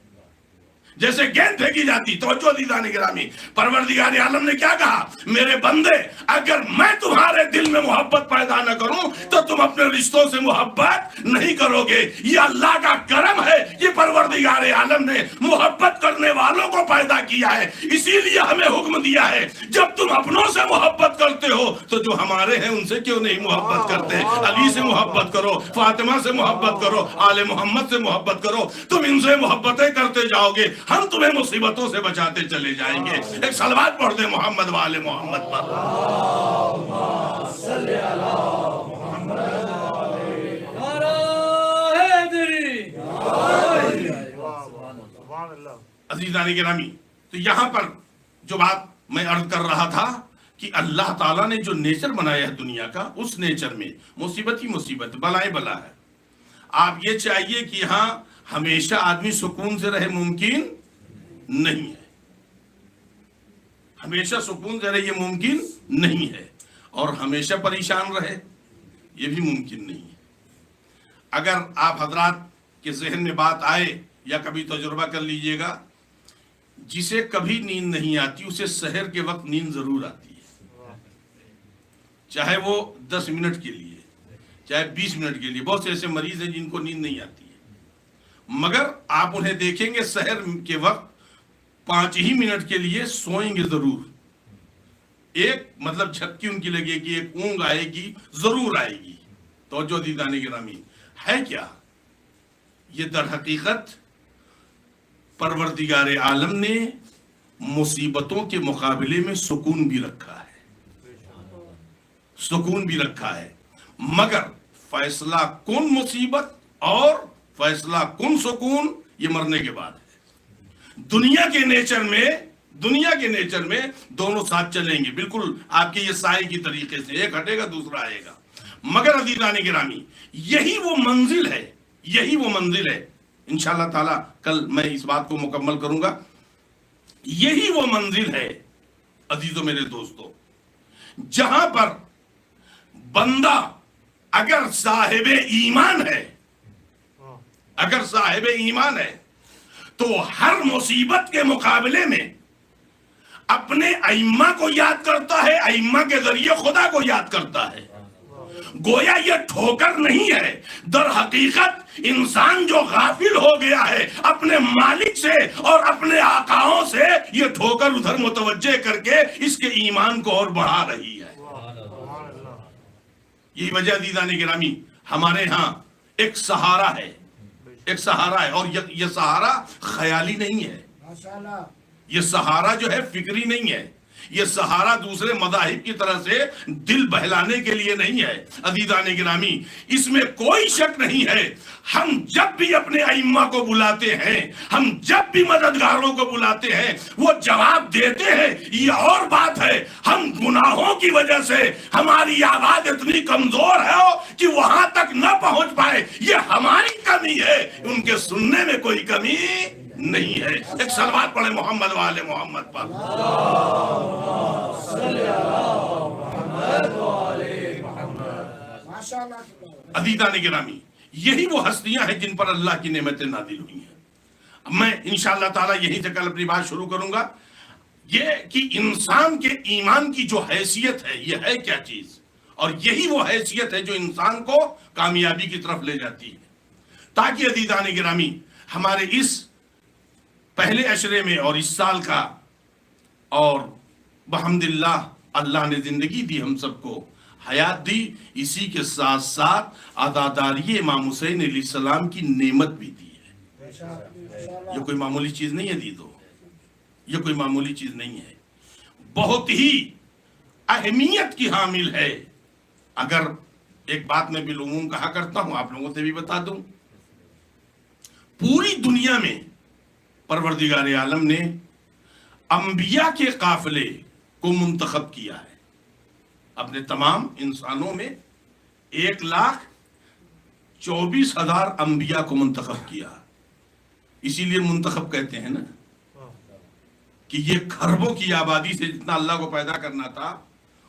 A: جیسے گیند پھینکی جاتی. توجہ عزیزان گرامی، پروردگار عالم نے کیا کہا؟ میرے بندے، اگر میں تمہارے دل میں محبت پیدا نہ کروں تو تم اپنے رشتوں سے محبت نہیں کرو گے. یہ اللہ کا کرم ہے، یہ پروردگار عالم نے محبت کرنے والوں کو پیدا کیا ہے. اسی لیے ہمیں حکم دیا ہے جب تم اپنوں سے محبت کرتے ہو تو جو ہمارے ہیں ان سے کیوں نہیں محبت کرتے؟ علی سے محبت کرو، فاطمہ سے محبت کرو، آل محمد سے محبت کرو. تم ان سے محبتیں کرتے جاؤ گے، ہم تمہیں مصیبتوں سے بچاتے چلے جائیں گے. ایک صلوات پڑھ دیں محمد و آل محمد پر. عزیزان گرامی، تو یہاں پر جو بات میں عرض کر رہا تھا کہ اللہ تعالیٰ نے جو نیچر بنایا ہے دنیا کا، اس نیچر میں مصیبت ہی مصیبت، بلائیں بلا ہے. آپ یہ چاہیے کہ ہاں ہمیشہ آدمی سکون سے رہے، ممکن نہیں ہے. ہمیشہ سکون سے رہے یہ ممکن نہیں ہے، اور ہمیشہ پریشان رہے یہ بھی ممکن نہیں ہے. اگر آپ حضرات کے ذہن میں بات آئے یا کبھی تجربہ کر لیجئے گا، جسے کبھی نیند نہیں آتی اسے سحر کے وقت نیند ضرور آتی ہے، چاہے وہ 10 منٹ کے لیے، چاہے 20 منٹ کے لیے. بہت سے ایسے مریض ہیں جن کو نیند نہیں آتی ہے، مگر آپ انہیں دیکھیں گے سحر کے وقت 5 ہی منٹ کے لیے سوئیں گے ضرور. ایک مطلب جھپکی ان کی لگے گی، ایک اونگ آئے گی، ضرور آئے گی. توجہ عزیزان گرامی، ہے کیا یہ؟ در حقیقت پروردگار عالم نے مصیبتوں کے مقابلے میں سکون بھی رکھا ہے، سکون بھی رکھا ہے. مگر فیصلہ کن مصیبت اور فیصلہ کن سکون یہ مرنے کے بعد ہے. دنیا کے نیچر میں دونوں ساتھ چلیں گے، بالکل آپ کے یہ سائے کی طریقے سے، ایک ہٹے گا دوسرا آئے گا. مگر عزیزان گرامی، یہی وہ منزل ہے. انشاءاللہ تعالی کل میں اس بات کو مکمل کروں گا. یہی وہ منزل ہے عزیزوں میرے دوستو، جہاں پر بندہ اگر صاحب ایمان ہے تو ہر مصیبت کے مقابلے میں اپنے ائمہ کو یاد کرتا ہے، ائمہ کے ذریعے خدا کو یاد کرتا ہے. گویا یہ ٹھوکر نہیں ہے، در حقیقت انسان جو غافل ہو گیا ہے اپنے مالک سے اور اپنے آقاؤں سے، یہ ٹھوکر ادھر متوجہ کر کے اس کے ایمان کو اور بڑھا رہی ہے. یہی وجہ عزیزان گرامی ہمارے ہاں ایک سہارا ہے، اور یہ سہارا خیالی نہیں ہے، یہ سہارا جو ہے فکری نہیں ہے، یہ سہارا دوسرے مذاہب کی طرح سے دل بہلانے کے لیے نہیں ہے. عزیزان گرامی اس میں کوئی شک نہیں ہے، ہم جب بھی اپنے ائمہ کو بلاتے ہیں، ہم جب بھی مددگاروں کو بلاتے ہیں، وہ جواب دیتے ہیں. یہ اور بات ہے ہم گناہوں کی وجہ سے ہماری آواز اتنی کمزور ہے کہ وہاں تک نہ پہنچ پائے، یہ ہماری کمی ہے، ان کے سننے میں کوئی کمی نہیں ہے. ایک صلوات پڑھیں محمد وآل محمد پر. عزیزان گرامی یہی وہ ہستیاں ہیں جن پر اللہ کی نعمتیں نازل ہوئی ہیں. میں انشاءاللہ تعالی یہیں سے کل اپنی بات شروع کروں گا. یہ کہ انسان کے ایمان کی جو حیثیت ہے یہ ہے کیا چیز، اور یہی وہ حیثیت ہے جو انسان کو کامیابی کی طرف لے جاتی ہے. تاکہ عزیزان گرامی ہمارے اس پہلے عشرے میں اور اس سال کا، اور بحمداللہ اللہ نے زندگی دی، ہم سب کو حیات دی، اسی کے ساتھ ساتھ عزاداری امام حسین علیہ السلام کی نعمت بھی دی ہے. یہ کوئی معمولی چیز نہیں ہے دیدو، یہ کوئی معمولی چیز نہیں ہے، بہت ہی اہمیت کی حامل ہے. اگر ایک بات میں بالعموم کہا کرتا ہوں، آپ لوگوں سے بھی بتا دوں، پوری دنیا میں پروردگار عالم نے انبیاء کے قافلے کو منتخب کیا ہے. اپنے تمام انسانوں میں 1,24,000 انبیاء کو منتخب کیا. اسی لیے منتخب کہتے ہیں نا کہ یہ خربوں کی آبادی سے جتنا اللہ کو پیدا کرنا تھا،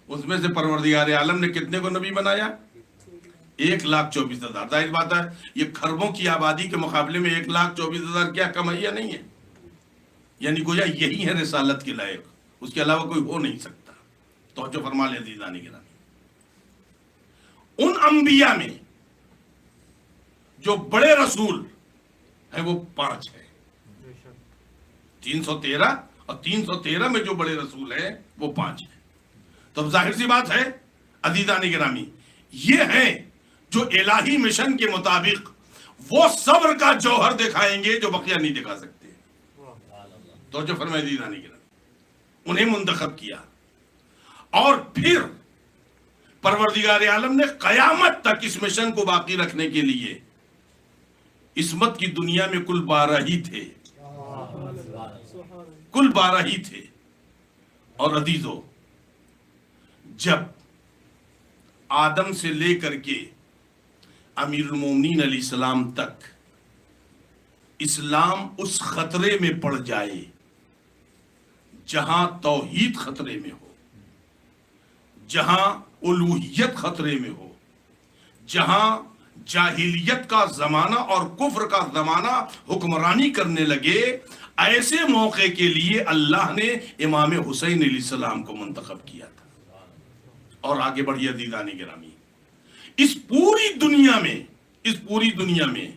A: اس میں سے پروردگار عالم نے کتنے کو نبی بنایا؟ 1,24,000. ظاہر بات ہے یہ خربوں کی آبادی کے مقابلے میں 1,24,000 کیا کمائیا نہیں ہے. یعنی گویا یہی ہے رسالت کے لائق، اس کے علاوہ کوئی ہو نہیں سکتا. توجہ فرما لیں عزیزان گرامی، ان انبیاء میں جو بڑے رسول ہیں وہ 5 ہیں. 313 اور 313 میں جو بڑے رسول ہیں وہ 5 ہیں. تو ظاہر سی بات ہے عزیزان گرامی یہ ہیں جو الہی مشن کے مطابق وہ صبر کا جوہر دکھائیں گے جو بقیہ نہیں دکھا سکتے. تو جو فرمائے عزیزان گرامی انہیں منتخب کیا، اور پھر پروردگار عالم نے قیامت تک اس مشن کو باقی رکھنے کے لیے عصمت کی دنیا میں کل 12 ہی تھے، کل 12 ہی تھے. اور عزیزو، جب آدم سے لے کر کے امیر المومنین علیہ السلام تک اسلام اس خطرے میں پڑ جائے جہاں توحید خطرے میں ہو، جہاں الوہیت خطرے میں ہو، جہاں جاہلیت کا زمانہ اور کفر کا زمانہ حکمرانی کرنے لگے، ایسے موقع کے لیے اللہ نے امام حسین علیہ السلام کو منتخب کیا تھا۔ اور آگے بڑھیے عزیزان گرامی، اس پوری دنیا میں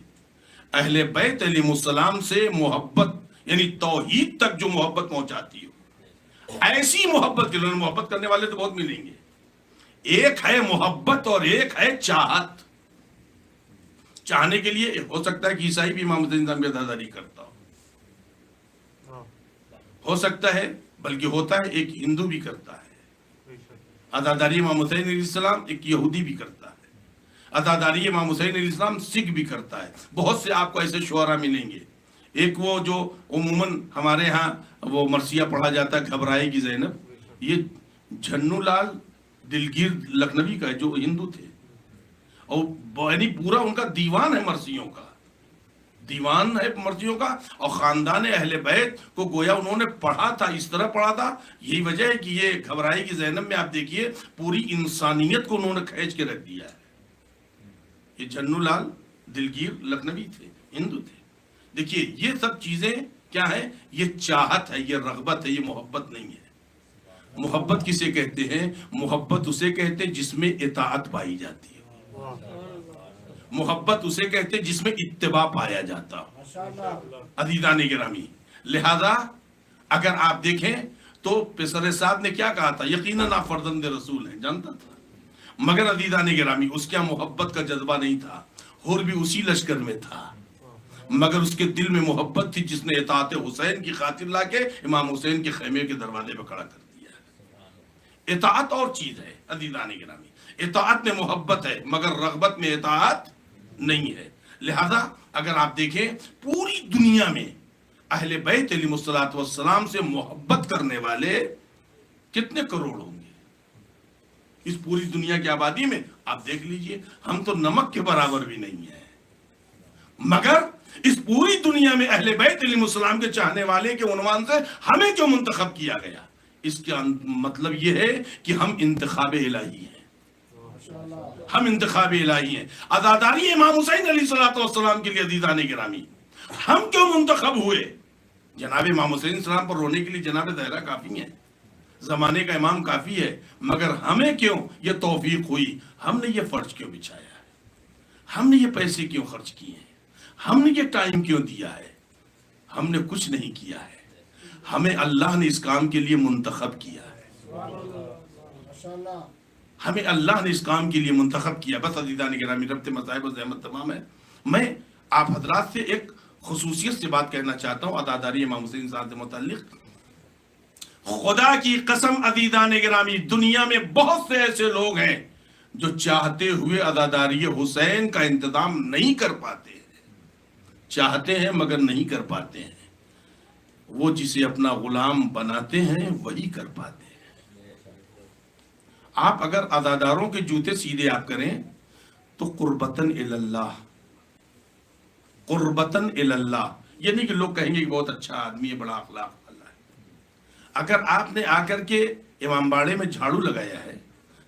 A: اہل بیت علیہ السلام سے محبت، یعنی توحید تک جو محبت پہنچاتی ہو، ایسی محبت کے لوگ، محبت کرنے والے تو بہت ملیں گے، ایک ہے محبت اور ایک ہے چاہت۔ چاہنے کے لیے ہو سکتا ہے کہ عیسائی بھی امام حسین کی عزاداری کرتا ہو سکتا ہے، بلکہ ہوتا ہے ایک ہندو بھی کرتا ہے عزاداری امام حسین علیہ السلام، ایک یہودی بھی کرتا ہے عزاداری امام حسین علیہ السلام، سکھ بھی کرتا ہے۔ بہت سے آپ کو ایسے شعراء ملیں گے، ایک وہ جو عموماً ہمارے ہاں وہ مرثیہ پڑھا جاتا ہے، گھبرائے گی زینب، یہ جھنو لال دلگیر لکھنوی کا ہے جو ہندو تھے، اور یعنی پورا ان کا دیوان ہے مرثیوں کا، اور خاندان اہل بیت کو گویا انہوں نے پڑھا تھا، اس طرح پڑھا تھا۔ یہی وجہ ہے کہ یہ گھبرائے گی زینب میں آپ دیکھیے پوری انسانیت کو انہوں نے کھینچ کے رکھ دیا ہے۔ یہ جھنو لال دلگیر لکھنوی تھے، ہندو تھے۔ دیکھیے یہ سب چیزیں کیا ہے؟ یہ چاہت ہے، یہ رغبت ہے، یہ محبت نہیں ہے۔ محبت کسے کہتے ہیں؟ محبت اسے کہتے ہیں جس میں اطاعت پائی جاتی ہے، محبت اسے کہتے ہیں جس میں اتباع پایا جاتا ہو۔ عزیزان گرامی، لہذا اگر آپ دیکھیں تو پسر سعد نے کیا کہا تھا؟ یقیناً آپ فرزند رسول ہیں، جانتا تھا، مگر عزیزان گرامی اس کے محبت کا جذبہ نہیں تھا۔ حر بھی اسی لشکر میں تھا، مگر اس کے دل میں محبت تھی جس نے اطاعت حسین کی خاطر لا کے امام حسین کے خیمے کے دروازے پہ کھڑا کر دیا۔ اطاعت اور چیز ہے عزیزان گرامی، اطاعت میں محبت ہے مگر رغبت میں اطاعت نہیں ہے۔ لہذا اگر آپ دیکھیں پوری دنیا میں اہل بیت علیہ السلام سے محبت کرنے والے کتنے کروڑ ہوں گے اس پوری دنیا کی آبادی میں؟ آپ دیکھ لیجئے، ہم تو نمک کے برابر بھی نہیں ہیں، مگر اس پوری دنیا میں اہل بیت علیہ السلام کے چاہنے والے کے عنوان سے ہمیں کیوں منتخب کیا گیا؟ اس کا مطلب یہ ہے کہ ہم انتخاب الہی ہیں، ہم انتخاب الہی ہیں۔ عزاداری امام حسین علیہ السلام کے لیے عزیزان گرامی ہم کیوں منتخب ہوئے؟ جناب امام حسین علیہ السلام پر رونے کے لیے جناب زہرا کافی ہیں، زمانے کا امام کافی ہے، مگر ہمیں کیوں یہ توفیق ہوئی؟ ہم نے یہ فرض کیوں بچھایا ہے؟ ہم نے یہ پیسے کیوں خرچ کیے ہیں؟ ہم نے یہ ٹائم کیوں دیا ہے؟ ہم نے کچھ نہیں کیا ہے، ہمیں اللہ نے اس کام کے لیے منتخب کیا ہے، ہمیں اللہ نے اس کام کے لیے منتخب کیا۔ بس عزیزان گرامی، ربط مذاہب و زحمت تمام ہے۔ میں آپ حضرات سے ایک خصوصیت سے بات کہنا چاہتا ہوں عزاداری امام حسین صاحب سے متعلق۔ خدا کی قسم عزیزان گرامی، دنیا میں بہت سے ایسے لوگ ہیں جو چاہتے ہوئے عزاداری حسین کا انتظام نہیں کر پاتے ہیں، چاہتے ہیں مگر نہیں کر پاتے ہیں۔ وہ جسے اپنا غلام بناتے ہیں وہی کر پاتے ہیں۔ آپ اگر عزاداروں کے جوتے سیدھے آپ کریں تو قربتاً اللہ، قربتاً اللہ، یہ نہیں کہ لوگ کہیں گے کہ بہت اچھا آدمی ہے، بڑا اخلاق والا ہے۔ اگر آپ نے آ کر کے امام باڑے میں جھاڑو لگایا ہے،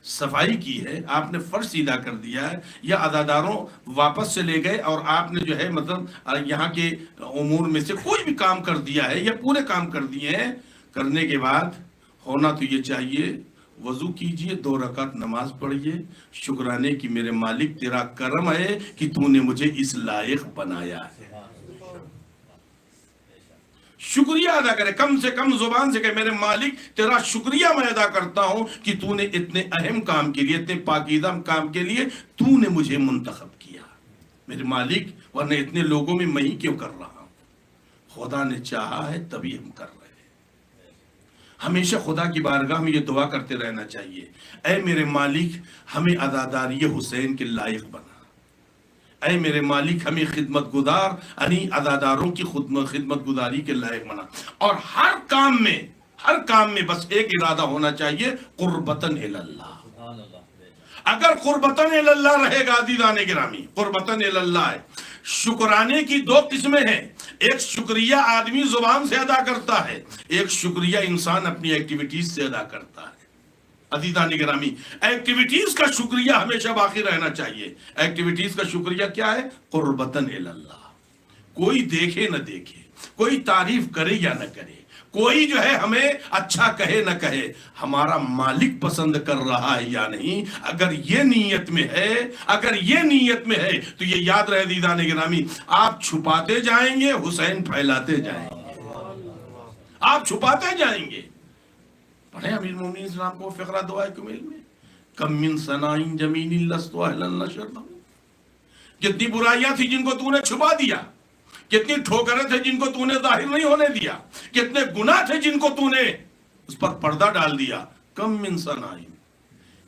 A: صفائی کی ہے، آپ نے فرش سیدھا کر دیا ہے، یا عزاداروں واپس سے لے گئے اور آپ نے جو ہے مطلب یہاں کے امور میں سے کوئی بھی کام کر دیا ہے یا پورے کام کر دیے ہیں، کرنے کے بعد ہونا تو یہ چاہیے وضو کیجئے، 2 رکعت نماز پڑھیے، شکرانے کی میرے مالک تیرا کرم ہے کہ تو نے مجھے اس لائق بنایا ہے۔ شکریہ ادا کرے، کم سے کم زبان سے کہ میرے مالک تیرا شکریہ میں ادا کرتا ہوں کہ تو نے اتنے اہم کام کے لیے، اتنے پاکیزہ کام کے لیے تو نے مجھے منتخب کیا میرے مالک، ورنہ اتنے لوگوں میں ہی کیوں کر رہا ہوں؟ خدا نے چاہا ہے تبھی ہم کر رہے ہیں۔ ہمیشہ خدا کی بارگاہ میں یہ دعا کرتے رہنا چاہیے، اے میرے مالک ہمیں عزاداری حسین کے لائق بنا، اے میرے مالک ہمیں خدمت گزار یعنی عزاداروں کی خدمت گزاری کے لائق بنا، اور ہر کام میں ہر کام میں بس ایک ارادہ ہونا چاہیے، قربتن اللہ. اگر قربتن اللہ رہے گا عزیزان گرامی، قربتن اللہ ہے. شکرانے کی دو قسمیں ہیں، ایک شکریہ آدمی زبان سے ادا کرتا ہے، ایک شکریہ انسان اپنی ایکٹیویٹیز سے ادا کرتا ہے. عزیزان گرامی، ایکٹیویٹیز کا شکریہ ہمیشہ باقی رہنا چاہیے. ایکٹیویٹیز کا شکریہ کیا ہے؟ قربتن اللہ. کوئی دیکھے نہ دیکھے، کوئی تعریف کرے یا نہ کرے، کوئی جو ہے ہمیں اچھا کہے نہ کہے، ہمارا مالک پسند کر رہا ہے یا نہیں، اگر یہ نیت میں ہے، اگر یہ نیت میں ہے تو یہ یاد رہے عزیزان گرامی، آپ چھپاتے جائیں گے، حسین پھیلاتے جائیں گے. آپ چھپاتے جائیں گے. پڑھیں امیر المومنین اسلام کو فقرہ دعائے کمیل میں، کم من ثنائن جمیل لست اہلا نشر لہ. کتنی برائیاں تھی جن کو تو نے چھپا دیا، کتنی ٹھوکریں تھے جن کو تو نے ظاہر نہیں ہونے دیا، کتنے گناہ تھے جن کو تو نے اس پر پردہ ڈال دیا. کم من ثنائن،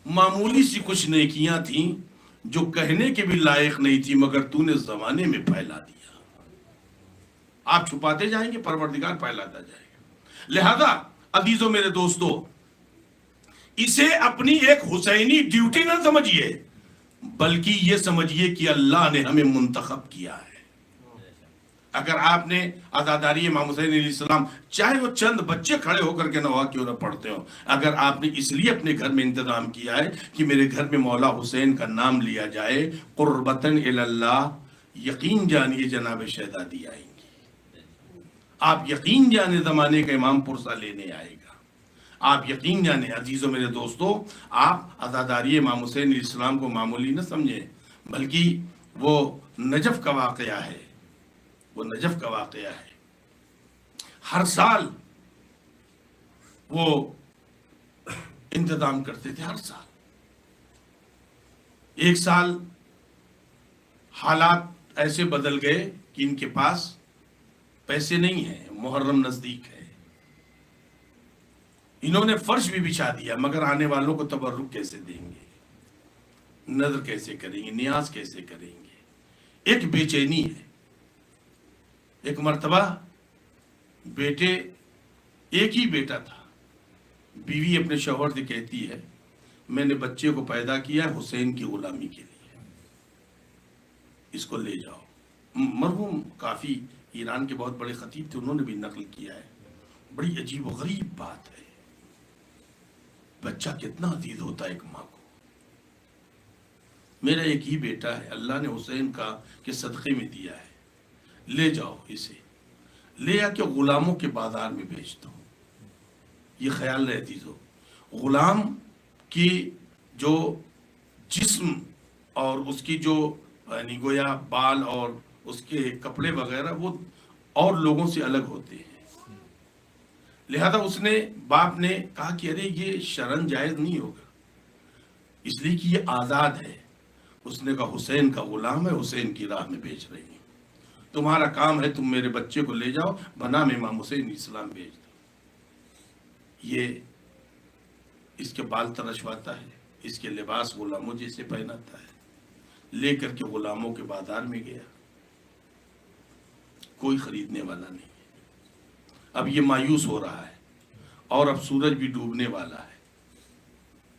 A: معمولی سی کچھ نیکیاں تھیں جو کہنے کے بھی لائق نہیں تھی، مگر تو نے زمانے میں پھیلا دیا. آپ چھپاتے جائیں گے، پروردگار پھیلاتا جائے گا. لہذا عزیزوں میرے دوستو، اسے اپنی ایک حسینی ڈیوٹی نہ سمجھیے، بلکہ یہ سمجھیے کہ اللہ نے ہمیں منتخب کیا ہے. اگر آپ نے عزاداری امام حسین علیہ السلام، چاہے وہ چند بچے کھڑے ہو کر کے نوا کیوں نہ پڑھتے ہو، اگر آپ نے اس لیے اپنے گھر میں انتظام کیا ہے کہ میرے گھر میں مولا حسین کا نام لیا جائے قربتن اللہ، یقین جانیے جناب شہزادی آئیں گی. آپ یقین جانے زمانے کا امام پرسہ لینے آئے گا. آپ یقین جانے عزیزوں میرے دوستو، آپ عزاداری امام حسین علیہ السلام کو معمولی نہ سمجھیں، بلکہ وہ نجف کا واقعہ ہے. وہ نجف کا واقعہ ہے. ہر سال وہ انتظام کرتے تھے، ہر سال. ایک سال حالات ایسے بدل گئے کہ ان کے پاس پیسے نہیں ہیں، محرم نزدیک ہے. انہوں نے فرش بھی بچھا دیا، مگر آنے والوں کو تبرک کیسے دیں گے، نظر کیسے کریں گے، نیاز کیسے کریں گے. ایک بے چینی ہے. ایک مرتبہ بیٹے، ایک ہی بیٹا تھا، بیوی اپنے شوہر سے کہتی ہے میں نے بچے کو پیدا کیا حسین کی غلامی کے لیے، اس کو لے جاؤ. مرحوم کافی ایران کے بہت بڑے خطیب تھے، انہوں نے بھی نقل کیا ہے. بڑی عجیب و غریب بات ہے. بچہ کتنا عزیز ہوتا ہے ایک ماں کو. میرا ایک ہی بیٹا ہے، اللہ نے حسین کا کہ صدقے میں دیا ہے، لے جاؤ اسے، لے آ کے غلاموں کے بازار میں بیچ دو. یہ خیال رہے عزیزو، غلام کی جو جسم اور اس کی جو یعنی گویا بال اور اس کے کپڑے وغیرہ وہ اور لوگوں سے الگ ہوتے ہیں. لہذا اس نے، باپ نے کہا کہ ارے یہ شرعاً جائز نہیں ہوگا، اس لیے کہ یہ آزاد ہے. اس نے کہا حسین کا غلام ہے، حسین کی راہ میں بیچ رہی ہیں، تمہارا کام ہے تم میرے بچے کو لے جاؤ، بنام امام حسین علیہ السلام بیچ دو. یہ اس کے بال ترشواتا ہے، اس کے لباس غلاموں جیسے پہناتا ہے. لے کر کے غلاموں کے بازار میں گیا، کوئی خریدنے والا نہیں. اب یہ مایوس ہو رہا ہے، اور اب سورج بھی ڈوبنے والا ہے.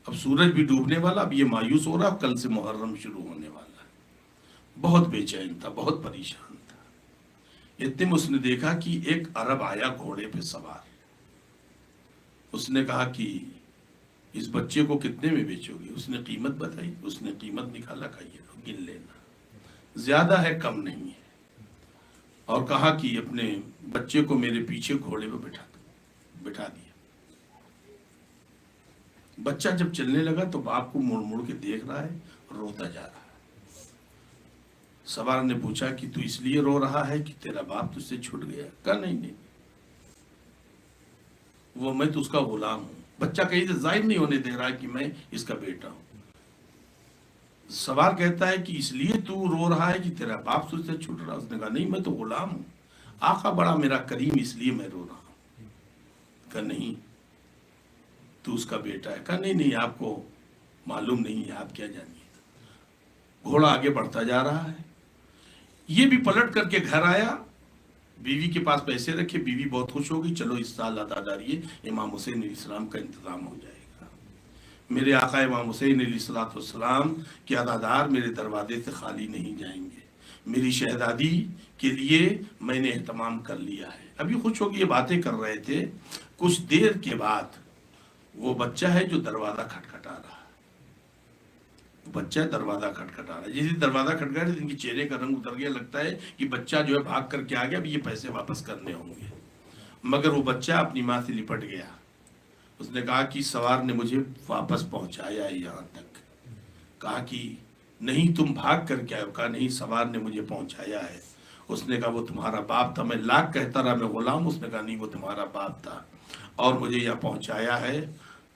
A: اب سورج بھی ڈوبنے والا، اب یہ مایوس ہو رہا، کل سے محرم شروع ہونے والا ہے. بہت بے چین تھا، بہت پریشان تھا. اتنے میں اس نے دیکھا کہ ایک عرب آیا گھوڑے پہ سوار. اس نے کہا کہ اس بچے کو کتنے میں بیچو گے؟ اس نے قیمت بتائی. اس نے قیمت نکالا، کہا یہ گن لینا، زیادہ ہے کم نہیں ہے. اور کہا کہ اپنے بچے کو میرے پیچھے گھوڑے پہ بٹھا دیا. بچہ جب چلنے لگا تو باپ کو مڑ مڑ کے دیکھ رہا ہے، روتا جا رہا ہے. سوار نے پوچھا کہ تو اس لیے رو رہا ہے کہ تیرا باپ تجھ سے چھوٹ گیا؟ کہا نہیں، وہ میں تو اس کا غلام ہوں. بچہ کہیں سے ظاہر نہیں ہونے دے رہا کہ میں اس کا بیٹا ہوں. سوار کہتا ہے کہ اس لیے تو رو رہا ہے کہ تیرا باپ تجھ سے چھوٹ رہا؟ اس نے کہا نہیں، میں تو غلام ہوں، آقا بڑا میرا کریم، اس لیے میں رو رہا ہوں. کہا نہیں، تو اس کا بیٹا ہے. کہا نہیں، آپ کو معلوم نہیں ہے، آپ کیا جانیے. گھوڑا آگے بڑھتا جا رہا ہے. یہ بھی پلٹ کر کے گھر آیا، بیوی کے پاس پیسے رکھے، بیوی بہت خوش ہوگی، چلو اس سال عزاداری امام حسین علیہ السلام کا انتظام ہو جائے گا۔ میرے آقا امام حسین علیہ السلام کے عزادار میرے دروازے سے خالی نہیں جائیں گے، میری شہزادی کے لیے میں نے اہتمام کر لیا ہے۔ ابھی خوش ہو کے یہ باتیں کر رہے تھے، کچھ دیر کے بعد وہ بچہ ہے جو دروازہ کھٹکھٹا رہا ہے، بچہ دروازہ کھٹکھٹا رہا ہے، جیسے دروازہ کھٹکھٹا رہا ہے ان کے چہرے کا رنگ اتر گیا، لگتا ہے کہ بچہ جو ہے بھاگ کر کے آ گیا، اب یہ پیسے واپس کرنے ہوں گے۔ مگر وہ بچہ اپنی ماں سے لپٹ گیا، اس نے کہا کہ سوار نے مجھے واپس پہنچایا ہے یہاں تک۔ کہا کہ نہیں تم بھاگ کر کے آئے ہو؟ کہا نہیں، سوار نے مجھے پہنچایا ہے۔ اس نے کہا وہ تمہارا باپ تھا؟ میں لاکھ کہتا رہا میں غلام۔ اس نے کہا نہیں، وہ تمہارا باپ تھا اور مجھے یہاں پہنچایا ہے،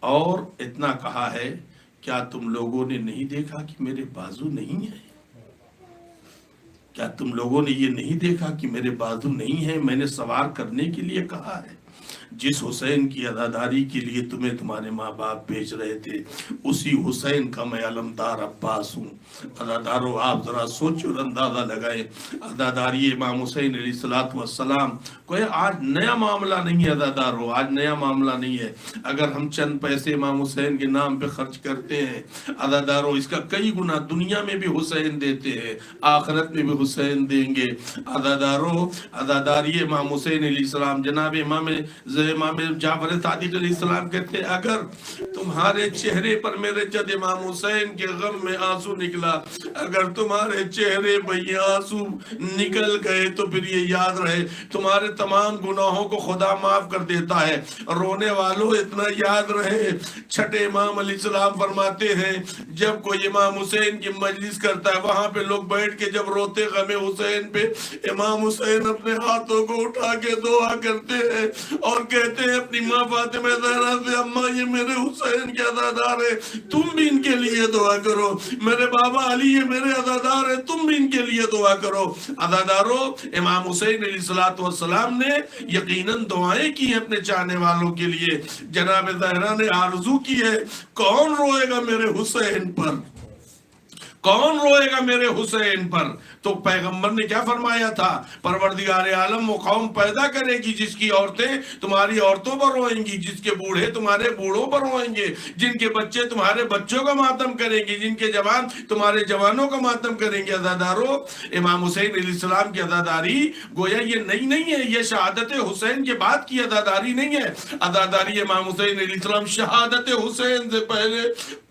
A: اور اتنا کہا ہے کیا تم لوگوں نے نہیں دیکھا کہ میرے بازو نہیں ہیں؟ کیا تم لوگوں نے یہ نہیں دیکھا کہ میرے بازو نہیں ہیں؟ میں نے سوار کرنے کے لیے کہا ہے۔ جس حسین کی عزاداری کے لیے تمہیں تمہارے ماں باپ بھیج رہے تھے، اسی حسین کا میں علمدار عباس ہوں۔ عزادارو آپ ذرا سوچ اور اندازہ لگائیں، عزاداری امام حسین علیہ السلام کوئی آج نیا معاملہ نہیں ہے۔ عزادارو آج نیا معاملہ نہیں ہے۔ اگر ہم چند پیسے امام حسین کے نام پہ خرچ کرتے ہیں عزادارو، اس کا کئی گنا دنیا میں بھی حسین دیتے ہیں، آخرت میں بھی حسین دیں گے۔ عزادارو عزاداری امام حسین علیہ السلام، جناب امام جعفر صادق علیہ السلام کہتے ہیں اگر تمہارے چہرے پر میرے جد امام حسین کے غم میں آنسو نکلا، اگر تمہارے چہرے پر یہ آنسو نکل گئے تو پھر یہ یاد رہے تمہارے تمام گناہوں کو خدا معاف کر دیتا ہے۔ رونے والوں اتنا یاد رہے، چھٹے امام علیہ السلام فرماتے ہیں جب کوئی امام حسین کی مجلس کرتا ہے، وہاں پہ لوگ بیٹھ کے جب روتے غم حسین پہ، امام حسین اپنے ہاتھوں کو اٹھا کے دعا کرتے ہیں اور کہتے ہیں اپنی ماں فاطمہ زہرا سے، اماں یہ میرے حسین کے عزادار ہیں، تم بھی ان کے لیے دعا کرو۔ میرے بابا علی یہ میرے عزادار ہیں، تم بھی ان کے لیے دعا کرو۔ عزادارو امام حسین علیہ السلام نے یقیناً دعائیں کی ہیں اپنے چاہنے والوں کے لیے۔ جناب زہرا نے آرزو کی ہے کون روئے گا میرے حسین پر، کون روئے گا میرے حسین پر؟ تو پیغمبر نے کیا فرمایا تھا؟ پروردگار عالم وہ قوم پیدا کرے گی جس کی عورتیں تمہاری عورتوں پر روئیں گی، جس کے بوڑھے تمہارے بوڑھوں پر روئیں گے، جن کے بچے تمہارے بچوں کا ماتم کریں گے، جن کے جوان تمہارے جوانوں کا ماتم کریں گے۔ عزادارو امام حسین علیہ السلام کی عزاداری گویا یہ نئی نہیں ہے، یہ شہادت حسین کے بعد کی عزاداری نہیں ہے۔ عزاداری امام حسین علیہ السلام شہادت حسین سے پہلے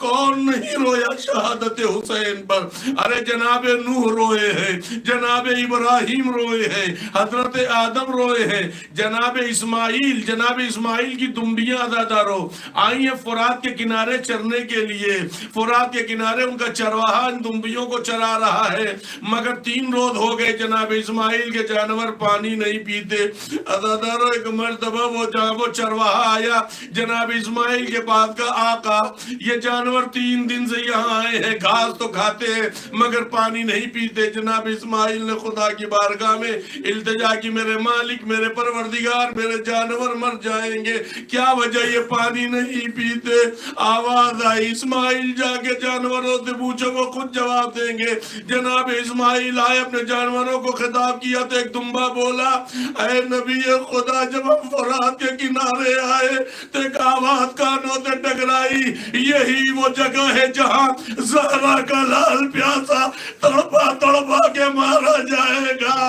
A: کون نہیں رویا شہادت حسین پر؟ ارے جناب نوح روئے ہیں، جناب ابراہیم روئے ہیں، حضرت آدم روئے ہیں، جناب اسماعیل کی دمبیاں عزادارو آئی ہیں فرات کے کنارے چرنے کے لیے، فرات کے کنارے ان کا چرواہا ان دمبیوں کو چرا رہا ہے، مگر 3 روز ہو گئے جناب اسماعیل کے جانور پانی نہیں پیتے۔ عزادارو ایک مرتبہ وہ چرواہا آیا جناب اسماعیل کے پاس کا، آقا یہ جانور 3 دن سے یہاں آئے ہیں، گھاس تو کھاتے ہیں مگر پانی نہیں پیتے۔ جناب اسماعیل نے خدا کی بارگاہ میں التجا کی، میرے مالک میرے پروردگار میرے جانور مر جائیں گے، کیا وجہ یہ پانی نہیں پیتے؟ آواز آئی اسماعیل جا کے جانوروں سے پوچھو وہ خود جواب دیں گے۔ جناب اسماعیل آئے اپنے جانوروں کو خطاب کیا تو ایک دمبا بولا اے نبی خدا جب ہم فرات کے کنارے آئے تو ایک آواز کانوں سے ٹکرائی، یہی وہ جگہ ہے جہاں زہرا کا لال پیاسا تڑپا تڑپا کے مارا جائے گا۔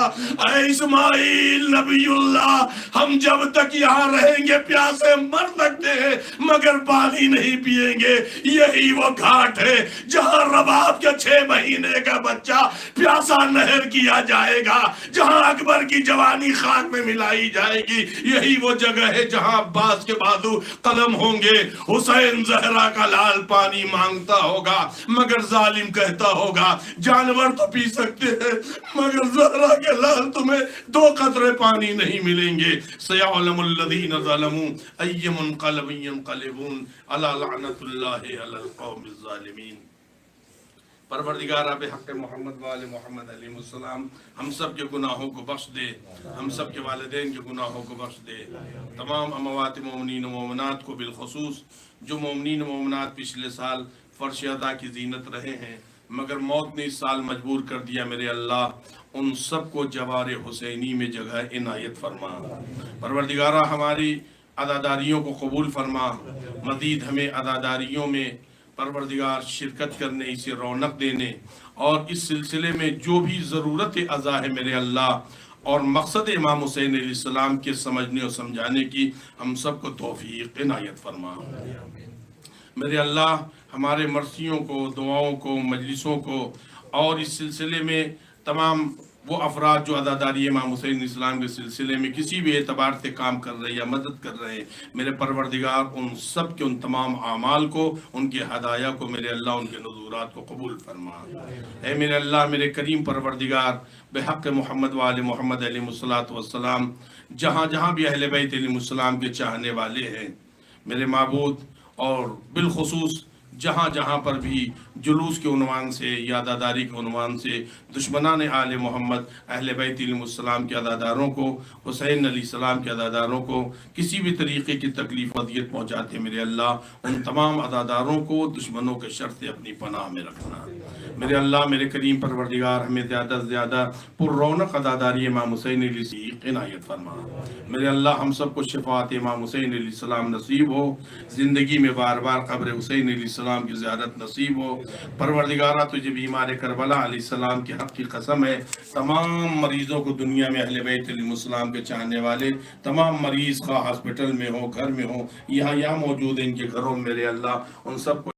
A: اے اسماعیل نبی اللہ ہم جب تک یہاں رہیں گے پیاسے مر سکتے ہیں مگر پانی نہیں پیئیں گے، یہی وہ گھاٹ ہے جہاں رباب کے 6 مہینے کا بچہ پیاسا نہر کیا جائے گا، جہاں اکبر کی جوانی خاک میں ملائی جائے گی، یہی وہ جگہ ہے جہاں عباس کے بازو قلم ہوں گے، حسین زہرا کا لال پانی مانگتا ہوگا مگر ظالم کہتا ہوگا جانور تو پی سکتے ہیں مگر زہرا کے لال تمہیں 2 قطرے پانی نہیں ملیں گے۔ سیعلم الذین ظلموا ای منقلب ینقلبون الا لعنت اللہ علی القوم الظالمین۔ پروردگار آپ حق محمد وآل محمد علیہ السلام ہم سب کے گناہوں کو بخش دے، ہم سب کے والدین کے گناہوں کو بخش دے، تمام اموات مومنین و مومنات کو بالخصوص جو مومنین و مومنات پچھلے سال فرش ادا کی زینت رہے ہیں مگر موت نے اس سال مجبور کر دیا، میرے اللہ ان سب کو جوار حسینی میں جگہ عنایت فرما۔ پروردگارہ ہماری عزاداریوں کو قبول فرما، مزید ہمیں عزاداریوں میں پروردگار شرکت کرنے، اسے رونق دینے، اور اس سلسلے میں جو بھی ضرورت عزا ہے میرے اللہ اور مقصد امام حسین علیہ السلام کے سمجھنے اور سمجھانے کی ہم سب کو توفیق عنایت فرما۔ میرے اللہ ہمارے مرثیوں کو، دعاؤں کو، مجلسوں کو، اور اس سلسلے میں تمام وہ افراد جو عزاداری امام حسین علیہ السلام کے سلسلے میں کسی بھی اعتبار سے کام کر رہے یا مدد کر رہے ہیں، میرے پروردگار ان سب کے ان تمام اعمال کو، ان کے ہدایہ کو میرے اللہ ان کے نذورات کو قبول فرما۔ اے میرے اللہ، میرے کریم پروردگار، بحق محمد وآل محمد علیہ السلام، جہاں جہاں بھی اہل بیت علیہ السلام کے چاہنے والے ہیں میرے معبود، اور بالخصوص جہاں جہاں پر بھی جلوس کے عنوان سے یا عزاداری کے عنوان سے دشمنان آل محمد اہل بیت علیہ السلام کے عزاداروں کو، حسین علیہ السلام کے عزاداروں کو کسی بھی طریقے کی تکلیف و اذیت پہنچاتے، میرے اللہ ان تمام عزاداروں کو دشمنوں کے شر سے اپنی پناہ میں رکھنا۔ میرے اللہ، میرے کریم پروردگار، ہمیں زیادہ سے زیادہ پر رونق عزاداری امام حسین علیہ السلام کی عنایت فرما۔ میرے اللہ، ہم سب کو شفاعت امام حسین علیہ السلام نصیب ہو، زندگی میں بار بار قبر حسین علیہ السلام کی زیارت نصیب ہو۔ پروردگارہ، تجھے بیمار کربلا علیہ السلام کے حق کی قسم ہے، تمام مریضوں کو دنیا میں اہل بیت علیہ السلام کے چاہنے والے تمام مریض، خواہ ہاسپٹل میں ہو، گھر میں ہو، یہاں موجود ہیں ان کے گھروں میں، میرے اللہ ان سب کو